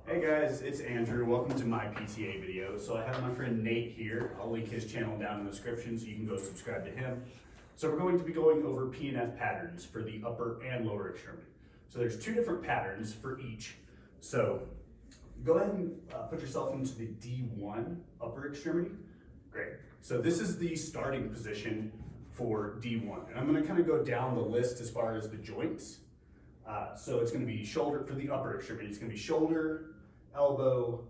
Hey guys, it's Andrew. Welcome to my PTA video. So I have my friend Nate here. I'll link his channel down in the description so you can go subscribe to him. So we're going to be going over PNF patterns for the upper and lower extremity. So there's two different patterns for each. So go ahead and put yourself into the D1 upper extremity. Great. So this is the starting position for D1. And I'm going to kind of go down the list as far as the joints. So it's going to be shoulder for the upper extremity. It's going to be shoulder, elbow,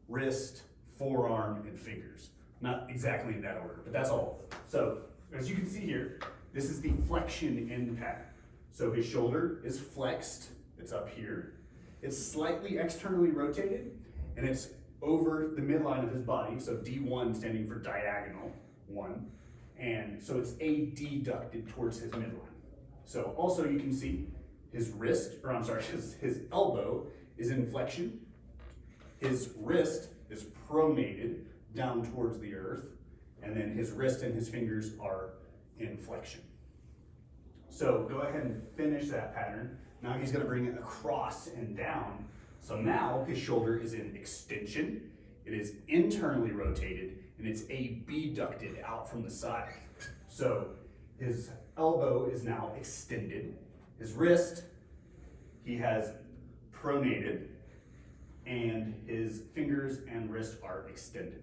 wrist, forearm, and fingers. Not exactly in that order, but that's all of them. So as you can see here, this is the flexion end pattern. So his shoulder is flexed. It's up here. It's slightly externally rotated, and it's over the midline of his body. So D1 standing for diagonal, one. And so it's A-D-ducted towards his midline. So also you can see his wrist, or I'm sorry, his elbow is in flexion. His wrist is pronated down towards the earth, and then his wrist and his fingers are in flexion. So go ahead and finish that pattern. Now he's going to bring it across and down. So now his shoulder is in extension, it is internally rotated, and it's A-B-ducted out from the side. So his elbow is now extended. His wrist, he has pronated, and his fingers and wrist are extended.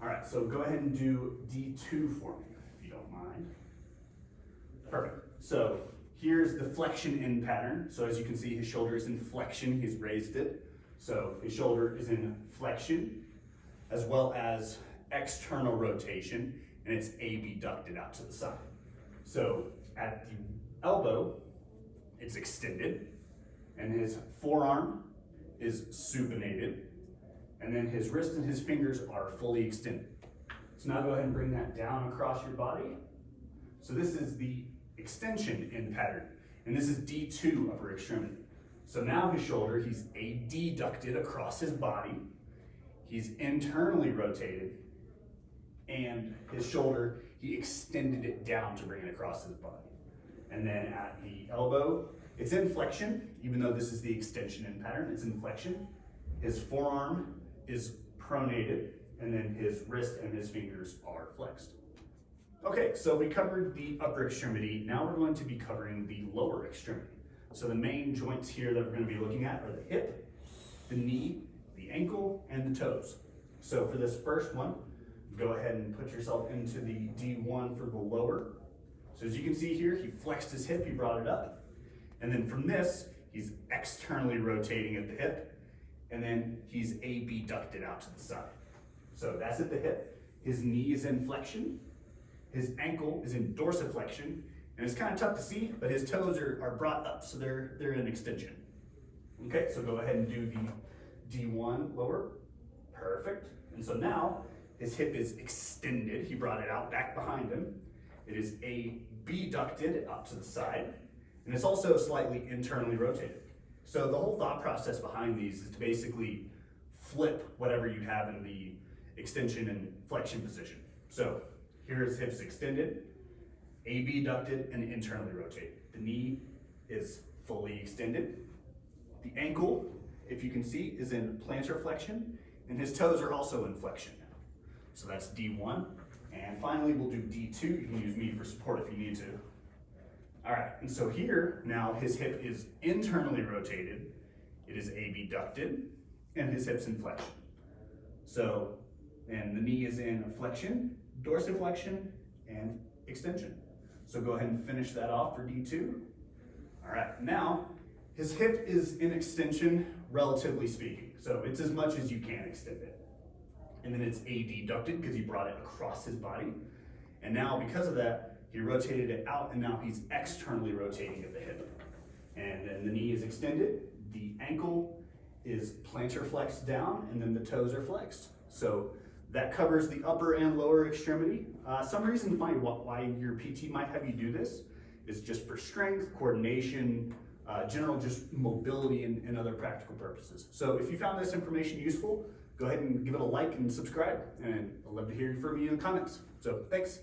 All right, so go ahead and do D2 for me, if you don't mind. Perfect. So here's the flexion end pattern. So as you can see, his shoulder is in flexion, he's raised it. So his shoulder is in flexion, as well as external rotation, and it's A-B-ducted out to the side. So at the elbow, it's extended, and his forearm is supinated, and then his wrist and his fingers are fully extended. So now go ahead and bring that down across your body. So this is the extension end pattern, and this is D2 upper extremity. So now his shoulder, he's A-D-ducted across his body, he's internally rotated, and his shoulder, he extended it down to bring it across his body. And then at the elbow, it's in flexion, even though this is the extension end pattern, it's in flexion. His forearm is pronated, and then his wrist and his fingers are flexed. Okay, so we covered the upper extremity. Now we're going to be covering the lower extremity. So the main joints here that we're going to be looking at are the hip, the knee, the ankle, and the toes. So for this first one, go ahead and put yourself into the D1 for the lower. So as you can see here, he flexed his hip, he brought it up. And then from this, he's externally rotating at the hip, and then he's A-B-ducted out to the side. So that's at the hip. His knee is in flexion, his ankle is in dorsiflexion, and it's kind of tough to see, but his toes are brought up, so they're in extension. Okay, so go ahead and do the D1 lower. Perfect. And so now his hip is extended. He brought it out back behind him. It is A-B-ducted out to the side, and it's also slightly internally rotated. So the whole thought process behind these is to basically flip whatever you have in the extension and flexion position. So here his hips extended, A-B-ducted, and internally rotated. The knee is fully extended. The ankle, if you can see, is in plantar flexion, and his toes are also in flexion now. So that's D1. And finally, we'll do D2. You can use me for support if you need to. All right, and so here, now his hip is internally rotated. It is A-B-ducted, and his hip's in flexion. So, and the knee is in flexion, dorsiflexion, and extension. So go ahead and finish that off for D2. All right, now his hip is in extension, relatively speaking. So it's as much as you can extend it. And then it's A-D-ducted because he brought it across his body. And now because of that, he rotated it out, and now he's externally rotating at the hip. And then the knee is extended, the ankle is plantar flexed down, and then the toes are flexed. So that covers the upper and lower extremity. Some reasons why your PT might have you do this is just for strength, coordination, general just mobility and other practical purposes. So if you found this information useful, go ahead and give it a like and subscribe, and I'd love to hear from you in the comments. So thanks.